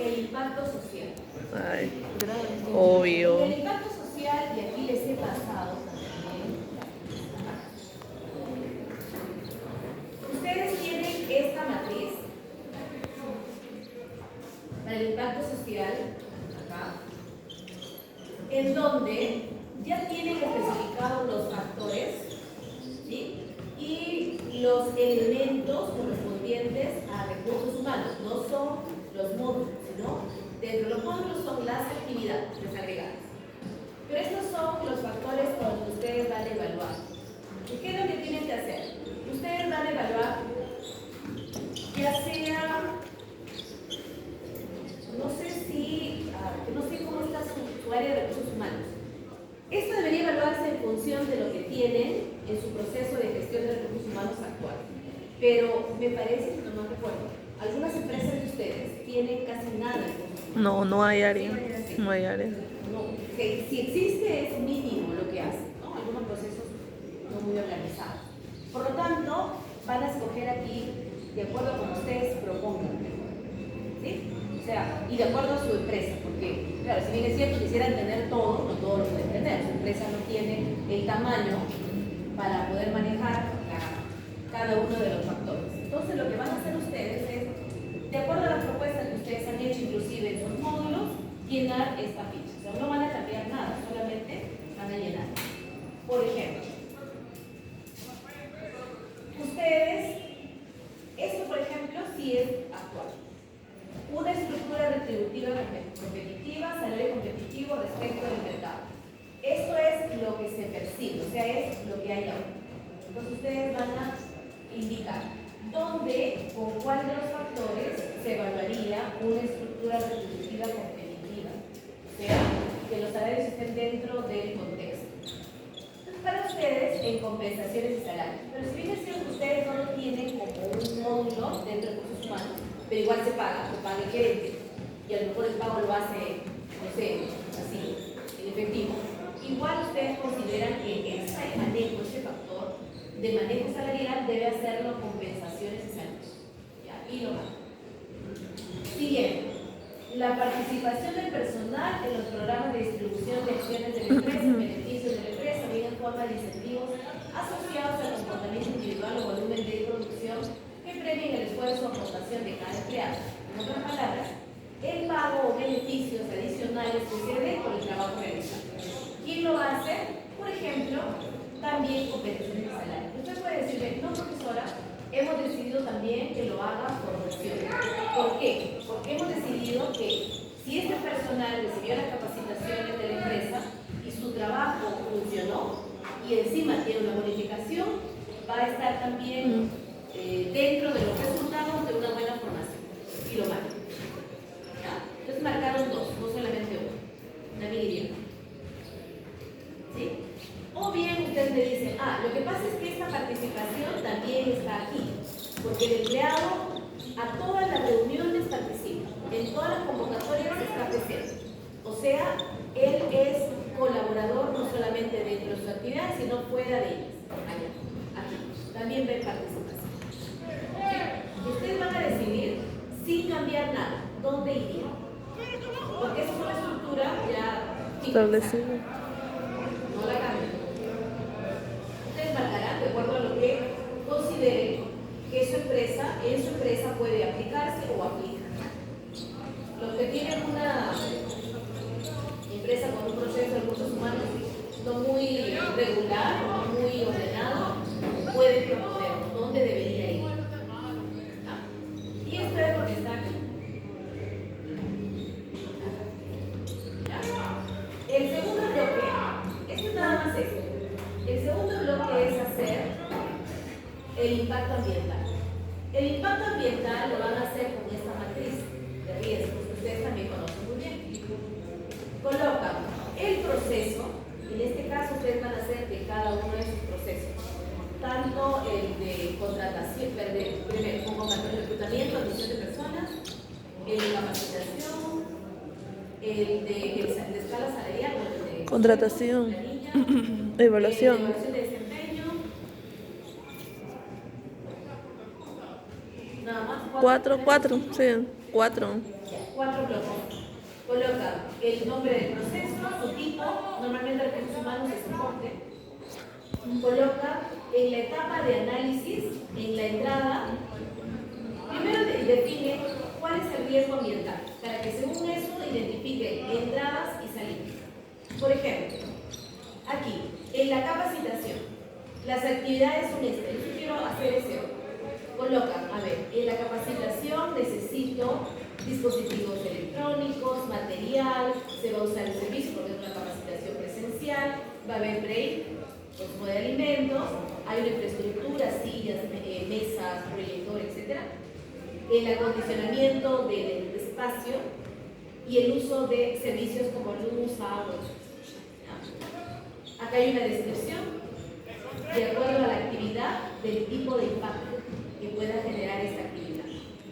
el impacto social. Ay, obvio. El impacto social, y aquí les he pasado también. Ustedes tienen esta matriz para el impacto social, acá, en donde ya tienen especificados los factores, ¿sí? Y los elementos correspondientes a recursos humanos. No son los módulos, sino dentro de los módulos son las actividades desagregadas. Pero estos son los factores con los que ustedes van a evaluar. ¿Y qué es lo que tienen que hacer? Ustedes van a evaluar, ya sea, no sé cómo está su área de recursos humanos. Esto debería evaluarse en función de lo que tienen en su proceso de gestión de recursos humanos actual. Pero me parece, no me recuerdo, algunas empresas de ustedes tienen casi nada de recursos humanos. No, no hay área. No hay área. No, que si existe es mínimo lo que hacen, ¿no? Algunos procesos no muy organizados. Por lo tanto, van a escoger aquí de acuerdo a como ustedes propongan, ¿sí? O sea, y de acuerdo a su empresa, porque, claro, si bien es cierto, quisieran tener todo, no todo lo pueden tener. Su empresa no tiene el tamaño para poder manejar cada uno de los factores. Entonces, lo que van a hacer ustedes es, de acuerdo a las propuestas que ustedes han hecho, inclusive en sus módulos, llenar esta ficha. O sea, no van a cambiar nada, solamente van a llenar. Por ejemplo, ustedes, esto por ejemplo, sí es actual. Una estructura retributiva competitiva, salario competitivo respecto del mercado. Esto es lo que se percibe, o sea, es lo que hay ahora. Entonces ustedes van a indicar dónde, con cuál de los factores se evaluaría una estructura retributiva competitiva. O sea, que los salarios estén dentro del contexto. Entonces, para ustedes, en compensaciones y salarios. Pero si bien es cierto que ustedes no lo tienen como un módulo dentro de recursos humanos, pero igual se paga el gerente. Y a lo mejor el pago lo hace, no sé, así, en efectivo. Igual ustedes consideran que ese manejo, ese factor de manejo salarial debe hacerlo compensaciones y salarios. ¿Ya? Y lo más. Siguiente. La participación del personal en los programas de distribución de acciones de la empresa, beneficios de la empresa, bien en forma de incentivos asociados al comportamiento individual o volumen de producción que premien el esfuerzo o aportación de cada empleado. En otras palabras, el pago o beneficios adicionales que se den por el trabajo realizado. ¿Quién lo va a hacer? Por ejemplo, también compensaciones de salario. Usted puede decirle, no profesora, hemos decidido también que lo haga por opción. ¿Por qué? Porque hemos decidido que si este personal recibió las capacitaciones de la empresa y su trabajo funcionó y encima tiene una bonificación, va a estar también dentro de los resultados de una buena formación. Y lo marca. Entonces marcaron dos, no solamente uno. También iría. ¿Sí? O bien ustedes me dicen, lo que pasa es que esta participación también está aquí, porque el empleado a todas las reuniones participa, en todas las convocatorias está presente. O sea, él es colaborador no solamente dentro de su actividad, sino fuera de ellas. Allá, aquí, también ve participación. ¿Sí? Ustedes van a decidir sin cambiar nada, ¿dónde irían? Porque esa es una estructura ya Establecida. no la cambian. Ustedes marcarán de acuerdo a lo que consideren que en su empresa puede aplicarse o aplica. Los que tienen una empresa con un proceso de recursos humanos no muy regular, no muy ordenado, pueden proponer dónde debería ir. Y esto es lo que está aquí. El segundo bloque, esto es nada más esto. El segundo bloque es hacer el impacto ambiental. El impacto ambiental lo van a hacer con esta matriz de riesgos que ustedes también conocen muy bien. Colocan el proceso, en este caso ustedes van a hacer de cada uno de sus procesos, tanto el de contratación, primero, convocatoria, reclutamiento, admisión de personas, el de capacitación, el de escala salarial, el de Contratación. planilla, Evaluación. evaluación de desempeño. Nada más Cuatro, sí. 4. Ya, 4 bloques. Coloca el nombre del proceso, su tipo, normalmente recursos humanos de soporte. Coloca en la etapa de análisis, en la entrada, primero define cuál es el riesgo ambiental, para que según eso identifique entradas y salidas. Por ejemplo, aquí, en la capacitación, las actividades son estas. Yo quiero hacer SEO. Coloca, a ver, en la capacitación necesito dispositivos electrónicos, material, se va a usar el servicio porque es una capacitación presencial, va a haber break, consumo de alimentos, hay una infraestructura, sillas, mesas, proyector, etc. El acondicionamiento del espacio y el uso de servicios como luz, agua. Acá hay una descripción de acuerdo a la actividad del tipo de impacto que pueda generar esta actividad.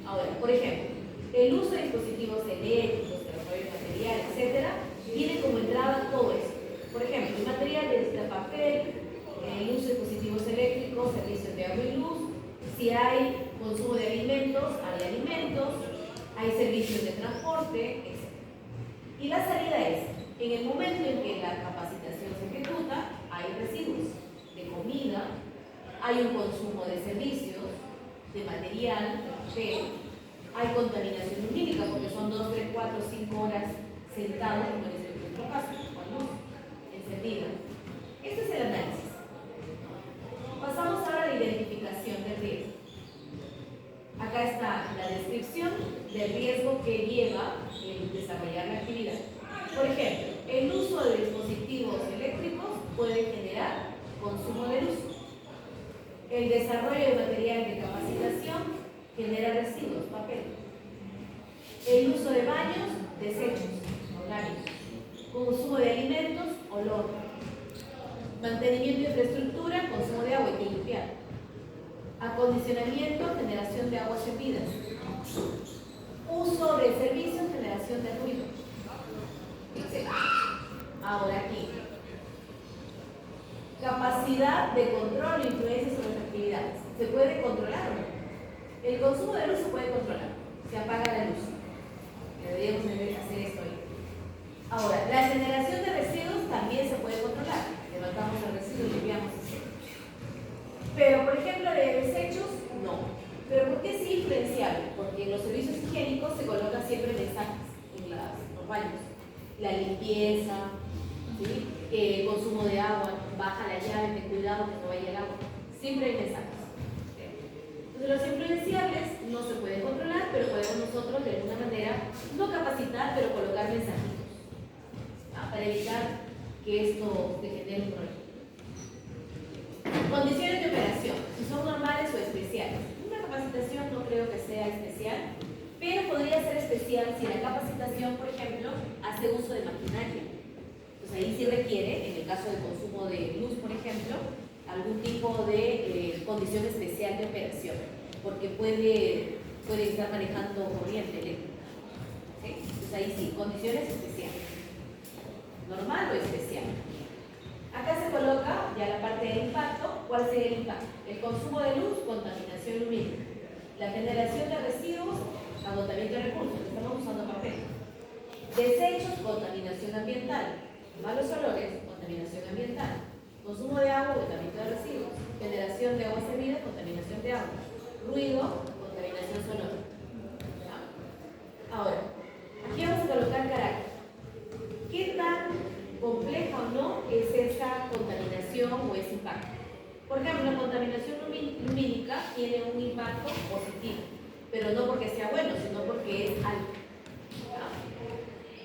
Ahora, por ejemplo, el uso de dispositivos eléctricos, desarrollo de material, etc., tiene como entrada todo eso. Por ejemplo, el material de papel, el uso de dispositivos eléctricos, servicios de agua y luz, si hay consumo de alimentos, hay servicios de transporte, etc. Y la salida es, en el momento en que la capacitación se ejecuta, hay residuos de comida, hay un consumo de servicios, de material, hay contaminación lumínica porque son 2, 3, 4, 5 horas sentados, como es en nuestro caso, con luz encendida. Este es el análisis. Pasamos ahora a la identificación del riesgo. Acá está la descripción del riesgo que lleva el desarrollar la actividad. Por ejemplo, el uso de dispositivos eléctricos puede generar consumo de luz. El desarrollo de material de capacitación genera residuos, papel. El uso de baños, desechos orgánicos. Consumo de alimentos, olor. Mantenimiento de infraestructura, consumo de agua, hay que limpiar. Acondicionamiento, generación de aguas hervidas. Uso de servicios, generación de ruido, etc. Ahora aquí. Capacidad de control e influencia sobre las actividades. ¿Se puede controlar o no? El consumo de luz se puede controlar. Se apaga la luz. Deberíamos hacer esto hoy. Ahora, la generación de residuos también se puede controlar. Levantamos el residuo y limpiamos eso. Pero, por ejemplo, de desechos, no. ¿Pero por qué sí influenciable? Porque en los servicios higiénicos se colocan siempre mensajes en los baños. La limpieza, ¿sí? El consumo de agua, baja la llave, ten cuidado que no vaya el agua. Siempre hay mensajes. Entonces, los influenciables no se pueden controlar, pero podemos nosotros de alguna manera no capacitar, pero colocar mensajitos para evitar que esto te genere un problema. Condiciones de operación, si son normales o especiales. Una capacitación no creo que sea especial, pero podría ser especial si la capacitación, por ejemplo, hace uso de maquinaria. Pues ahí sí requiere, en el caso del consumo de luz, por ejemplo, algún tipo de condición especial de operación, porque puede estar manejando corriente eléctrica. ¿Sí? Entonces ahí sí, condiciones especiales. Normal o especial. Acá se coloca ya la parte del impacto. ¿Cuál sería el impacto? El consumo de luz, contaminación lumínica. La generación de residuos, agotamiento de recursos. Estamos usando papel. Desechos, contaminación ambiental. Malos olores, contaminación ambiental. Consumo de agua, agotamiento de residuos. Generación de agua servida, contaminación de agua. Ruido, contaminación sonora. Ahora, aquí vamos a colocar carácter. ¿Qué tan compleja o no es esa contaminación o ese impacto? Por ejemplo, la contaminación lumínica tiene un impacto positivo, pero no porque sea bueno, sino porque es alto.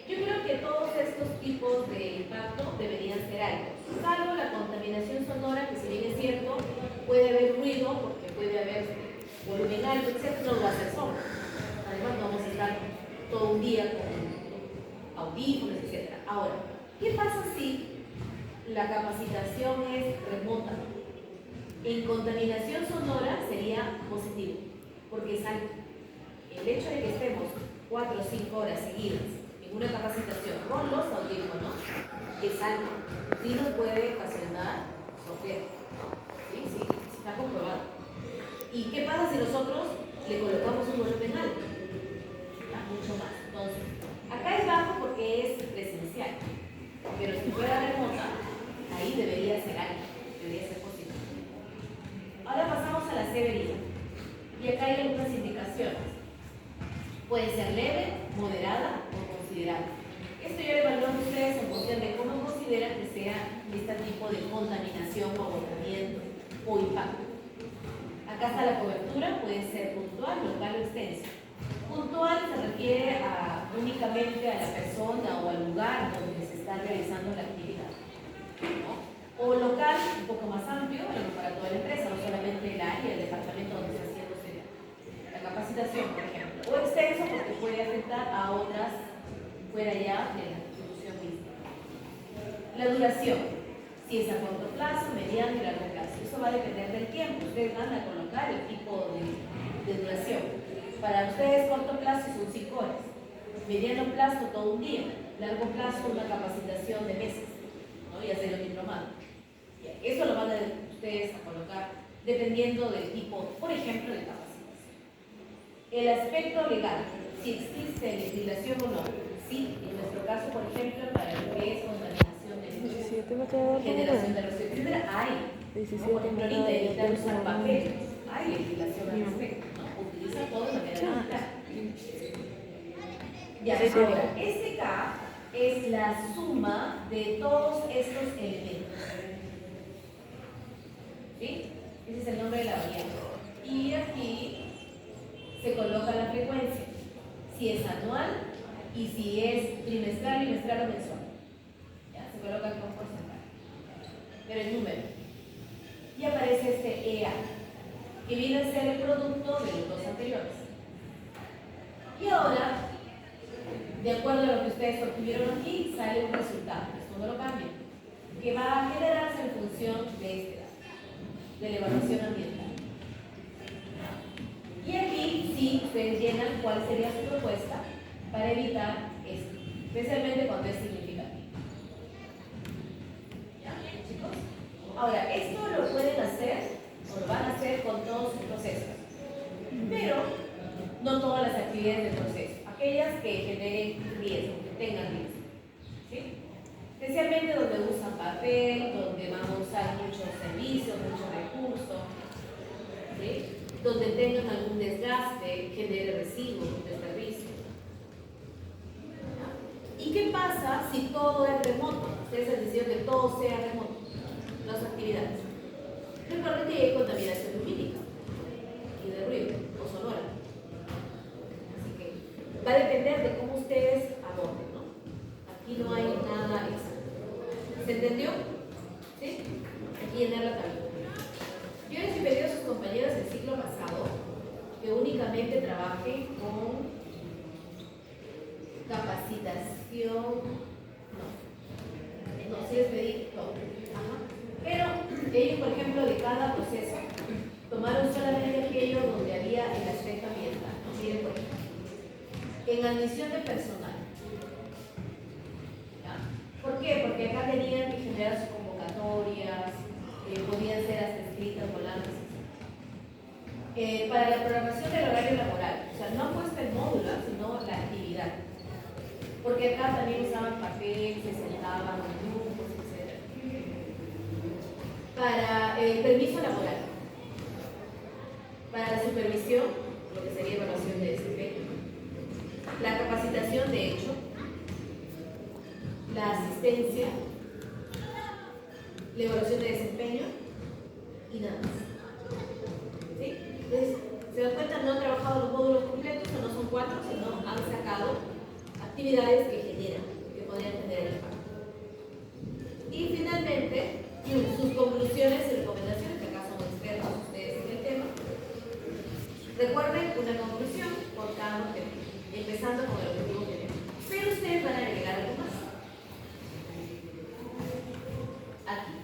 Yo creo que todos estos tipos de impacto deberían ser altos, salvo la contaminación sonora, que si bien es cierto, puede haber ruido, porque puede haber volumen alto, etc., no va a ser sombra. Además, no vamos a estar todo un día con audífonos, etc. Ahora, ¿qué pasa si la capacitación es remota? En contaminación sonora sería positivo, porque es alto. El hecho de que estemos 4 o 5 horas seguidas en una capacitación con los audífonos es alto. Sí nos puede ocasionar sordera. Sí, está comprobado. ¿Y qué pasa si nosotros le colocamos un volumen alto? mucho más. Entonces, acá es bajo porque es presencial, pero si fuera remota, ahí debería ser alto, debería ser positivo. Ahora pasamos a la severidad. Y acá hay algunas indicaciones. Puede ser leve, moderada o considerable. Esto yo le evalúo a ustedes en función de cómo consideran que sea este tipo de contaminación o agotamiento o impacto. Acá está la cobertura, puede ser puntual, local o extensa. Puntual se refiere únicamente a la persona o al lugar donde se está realizando la actividad, ¿no? O local, un poco más amplio, para toda la empresa, no solamente el área, el departamento donde se está haciendo la capacitación, por ejemplo. O extenso porque puede afectar a otras fuera ya de la institución misma. La duración, si es a corto plazo, mediano y largo plazo. Eso va a depender del tiempo. Ustedes van a colocar el tipo de duración. Para ustedes, corto plazo son 5 horas. Mediano plazo, todo un día. Largo plazo, una capacitación de meses, ¿no? Y hacer el diplomado. Eso lo van a ustedes a colocar dependiendo del tipo, por ejemplo, de capacitación. El aspecto legal, si existe legislación o no. Sí, en nuestro caso, por ejemplo, para lo que es contaminación de generación de residuos, etcétera, hay. ¿No? Por ejemplo, ahorita evitar usar papel, hay legislación al respecto, ¿no? Utiliza todo de manera digital. Ya, ahora, este K es la suma de todos estos elementos. ¿Sí? Ese es el nombre de la variable. Y aquí se coloca la frecuencia, si es anual y si es trimestral, bimestral o mensual. ¿Ya? Se coloca con porcentaje. Pero el número. Y aparece este EA, que viene a ser el producto de los dos anteriores. Y ahora, de acuerdo a lo que ustedes obtuvieron aquí, sale un resultado. Esto no lo cambia. Que va a generarse en función de este dato, de la evaluación ambiental. Y aquí sí, ustedes llenan cuál sería su propuesta para evitar esto, especialmente cuando es significativo. ¿Ya, chicos? Ahora, esto lo pueden hacer, o lo van a hacer con todos sus procesos, pero no todas las actividades del proceso, aquellas que generen riesgo, que tengan riesgo. ¿Sí? Especialmente donde usan papel, donde van a usar muchos servicios, muchos recursos, ¿sí? Donde tengan algún desgaste, genere residuos, desperdicio. ¿Y qué pasa si todo es remoto? Ustedes han decidido que todo sea remoto, las actividades. Recuerden que hay contaminación lumínica y de ruido o sonora. Así que va a depender de cómo ustedes aborden, ¿no? Aquí no hay nada exacto. ¿Se entendió? ¿Sí? Aquí llenarla también. Yo les he pedido a sus compañeros del ciclo pasado que únicamente trabajen con capacitación. No, sí les pedí todo. Pero ellos, por ejemplo, de cada proceso, tomaron solamente aquello donde había el aspecto ambiental. Miren, por ejemplo, en admisión de personal. ¿Ya? ¿Por qué? Porque acá tenían que generar sus convocatorias, podían ser hasta escritas, volantes. Para la programación del horario laboral, o sea, no han puesto el módulo, sino la actividad. Porque acá también usaban papel, se sentaban en grupos, etc. Para el permiso laboral, para la supervisión, lo que sería evaluación de desempeño, la capacitación de hecho, la asistencia, la evaluación de desempeño y nada más. ¿Sí? Entonces, se dan cuenta, no han trabajado los módulos completos, no son 4, sino han sacado actividades que generan, que podrían generar el impacto. Y finalmente, sus conclusiones y recomendaciones, que acá son expertos ustedes en el tema. Recuerden una conclusión por cada objetivo, empezando con el objetivo general. Pero ustedes van a agregar algo más. Aquí.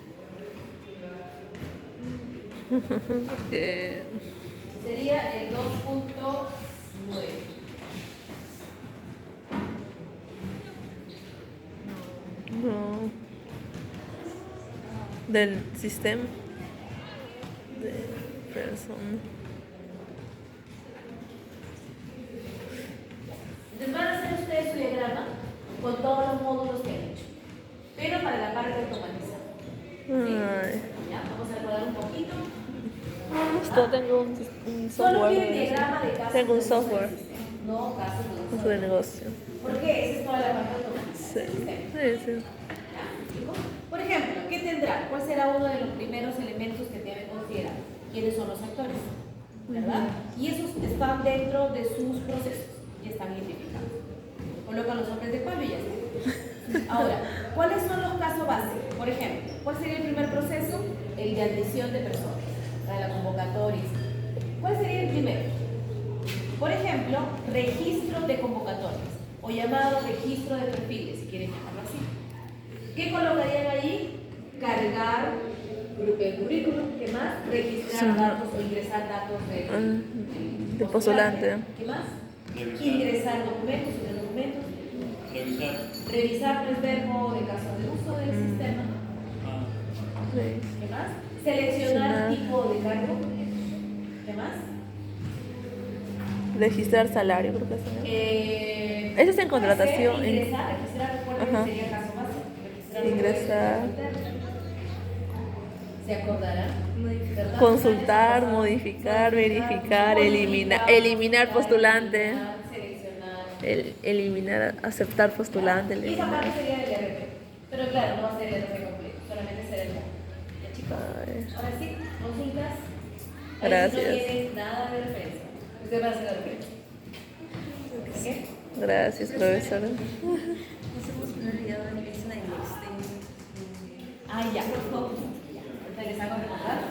Sería el 2.9. No. Del sistema de persona. con todos los módulos que han hecho. Pero para la parte automatizada. Ay. ¿Ya? Vamos a recordar un poquito. Justo tengo un Solo software. quieren diagrama de casos. Tengo un de uso del software. sistema, no casos de uso Uso de negocio. Porque esa es toda la parte automatizada Sí. del sistema. Sí, sí. ¿Ya? ¿Digo? Por ejemplo, ¿qué tendrá? ¿Cuál será uno de los primeros elementos que deben considerar? ¿Quiénes son los actores? ¿Verdad? Y esos están dentro de sus procesos y están identificados. Colocan los nombres de Pablo y ya está. Ahora, ¿cuáles son los casos base? Por ejemplo, ¿cuál sería el primer proceso? El de admisión de personas, para la convocatoria. ¿Cuál sería el primero? Por ejemplo, registro de convocatorias o llamado registro de perfiles, si quieren llamarlo así. ¿Qué colocarían allí? Cargar el currículum, ¿qué más? Registrar datos o ingresar datos De postulante. ¿Qué más? Revisar. Ingresar documentos, y documentos. Revisar. Revisar el verbo de caso de uso del sistema. Ah, Sí. ¿Qué más? Seleccionar Seleccionar. tipo de cargo. ¿Qué más? Registrar salario, creo que es. Eso es en contratación. Puede ser ingresar, registrar, recuerden Ajá. que sería caso base. Ingresar. ¿Se acordarán? ¿Verdad? Consultar, modificar, verificar, eliminar postulante. Seleccionar. Eliminar, aceptar postulante, Y esa eliminar. parte sería del RP. Pero claro, no va a ser el RP completo, solamente será el módulo. ¿Ya, chicos? Ay, Ahora sí, consultas. Ahí Gracias. no tiene nada de referencia. Usted va a hacer la referencia. ¿Ok? Gracias, profesora. Nos hemos olvidado de la index. Ah, ya, por favor. Ya. Ahorita les hago recordar.